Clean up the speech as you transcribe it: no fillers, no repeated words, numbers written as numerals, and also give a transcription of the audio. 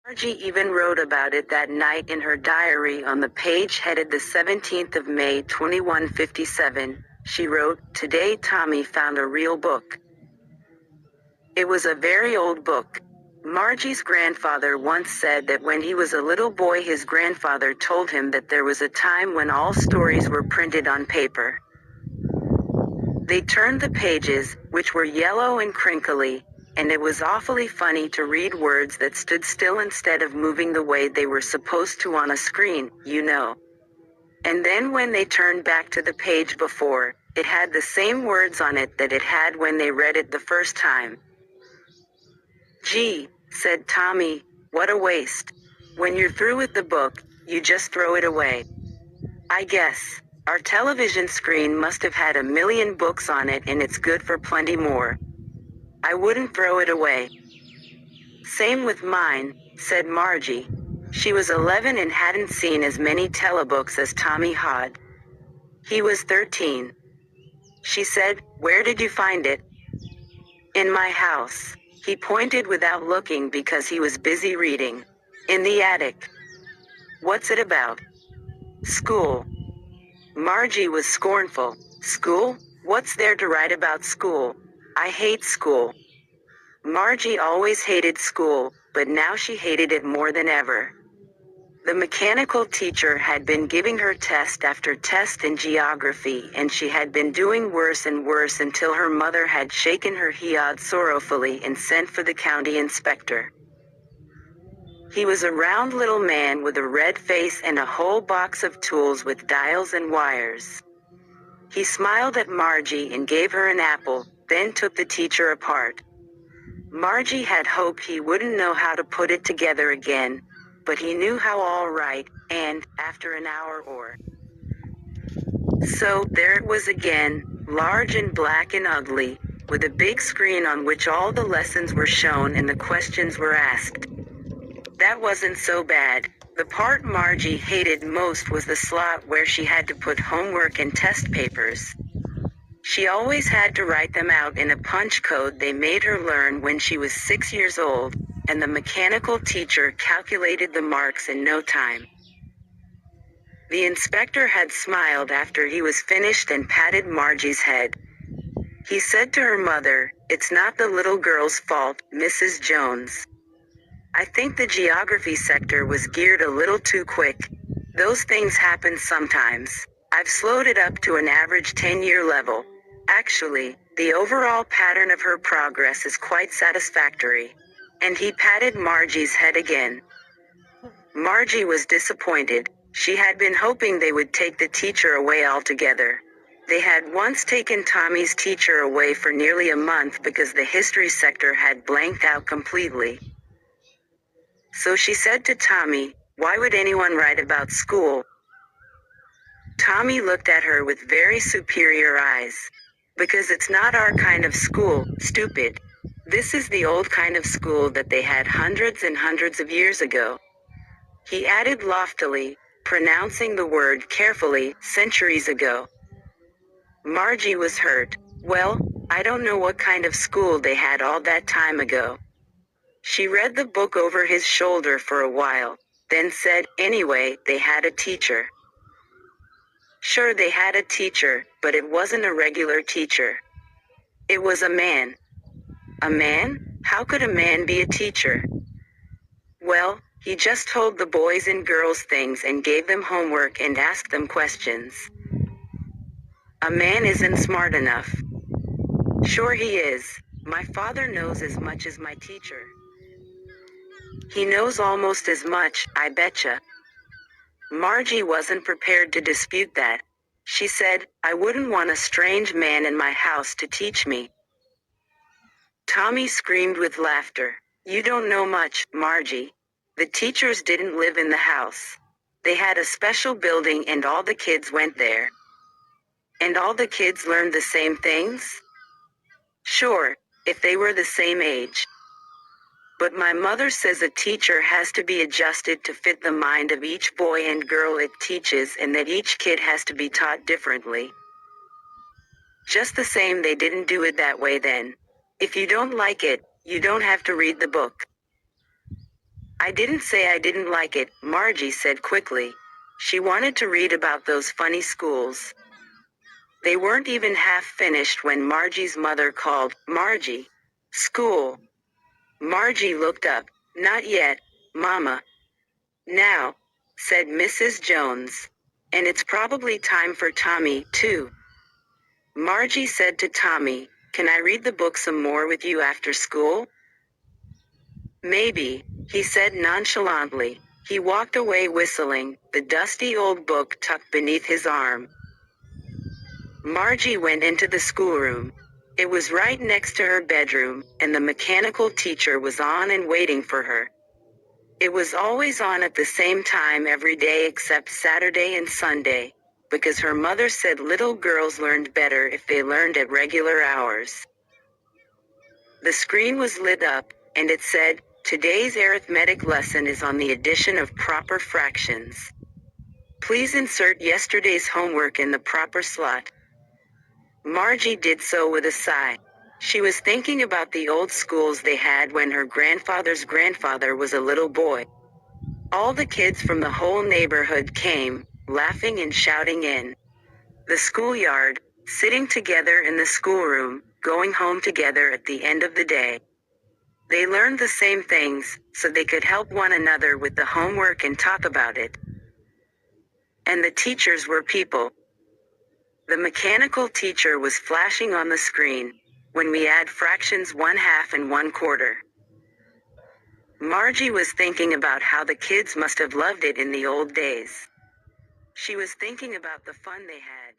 Margie even wrote about it that night in her diary on the page headed the 17th of May 2157. She wrote, "Today Tommy found a real book." It was a very old book. Margie's grandfather once said that when he was a little boy his grandfather told him that there was a time when all stories were printed on paper. They turned the pages, which were yellow and crinkly, and it was awfully funny to read words that stood still instead of moving the way they were supposed to on a screen, you know. And then when they turned back to the page before, it had the same words on it that it had when they read it the first time. "Gee," said Tommy, "what a waste. When you're through with the book, you just throw it away." I guess. Our television screen must have had a million books on it and it's good for plenty more. I wouldn't throw it away. "Same with mine," said Margie. She was 11 and hadn't seen as many telebooks as Tommy had. He was 13. She said, "Where did you find it?" "In my house." He pointed without looking because he was busy reading. "In the attic." "What's it about?" "School." Margie was scornful. "School? What's there to write about school? I hate school." Margie always hated school, but now she hated it more than ever. The mechanical teacher had been giving her test after test in geography and she had been doing worse and worse until her mother had shaken her head sorrowfully and sent for the county inspector. He was a round little man with a red face and a whole box of tools with dials and wires. He smiled at Margie and gave her an apple, then took the teacher apart. Margie had hoped he wouldn't know how to put it together again, but he knew how all right, and, after an hour or so, there it was again, large and black and ugly, with a big screen on which all the lessons were shown and the questions were asked. That wasn't so bad. The part Margie hated most was the slot where she had to put homework and test papers. She always had to write them out in a punch code they made her learn when she was 6 years old, and the mechanical teacher calculated the marks in no time. The inspector had smiled after he was finished and patted Margie's head. He said to her mother, "It's not the little girl's fault, Mrs. Jones. I think the geography sector was geared a little too quick. Those things happen sometimes. I've slowed it up to an average 10-year level. Actually, the overall pattern of her progress is quite satisfactory." And he patted Margie's head again. Margie was disappointed. She had been hoping they would take the teacher away altogether. They had once taken Tommy's teacher away for nearly a month because the history sector had blanked out completely. So she said to Tommy, "Why would anyone write about school?" Tommy looked at her with very superior eyes. "Because it's not our kind of school, stupid. This is the old kind of school that they had hundreds and hundreds of years ago." He added loftily, pronouncing the word carefully, "centuries ago." Margie was hurt. "Well, I don't know what kind of school they had all that time ago." She read the book over his shoulder for a while, then said, "Anyway, they had a teacher." Sure, they had a teacher, but it wasn't a regular teacher. It was a man. A man? How could a man be a teacher? Well, he just told the boys and girls things and gave them homework and asked them questions. A man isn't smart enough. Sure he is. My father knows as much as my teacher. He knows almost as much, I betcha. Margie wasn't prepared to dispute that. She said, "I wouldn't want a strange man in my house to teach me." Tommy screamed with laughter. "You don't know much, Margie. The teachers didn't live in the house. They had a special building and all the kids went there." "And all the kids learned the same things?" "Sure, if they were the same age. But my mother says a teacher has to be adjusted to fit the mind of each boy and girl it teaches and that each kid has to be taught differently." Just the same, they didn't do it that way then. If you don't like it, you don't have to read the book. I didn't say I didn't like it, Margie said quickly. She wanted to read about those funny schools. They weren't even half finished when Margie's mother called, Margie. School. Margie looked up. Not yet, Mama. Now, said Mrs. Jones. And it's probably time for Tommy, too. Margie said to Tommy, can I read the book some more with you after school? Maybe, he said nonchalantly. He walked away whistling, the dusty old book tucked beneath his arm. Margie went into the schoolroom. It was right next to her bedroom, and the mechanical teacher was on and waiting for her. It was always on at the same time every day except Saturday and Sunday, because her mother said little girls learned better if they learned at regular hours. The screen was lit up, and it said, today's arithmetic lesson is on the addition of proper fractions. Please insert yesterday's homework in the proper slot. Margie did so with a sigh. She was thinking about the old schools they had when her grandfather's grandfather was a little boy. All the kids from the whole neighborhood came, laughing and shouting in the schoolyard, sitting together in the schoolroom, going home together at the end of the day. They learned the same things, so they could help one another with the homework and talk about it. And the teachers were people. The mechanical teacher was flashing on the screen. When we add fractions 1/2 and 1/4. Margie was thinking about how the kids must have loved it in the old days. She was thinking about the fun they had.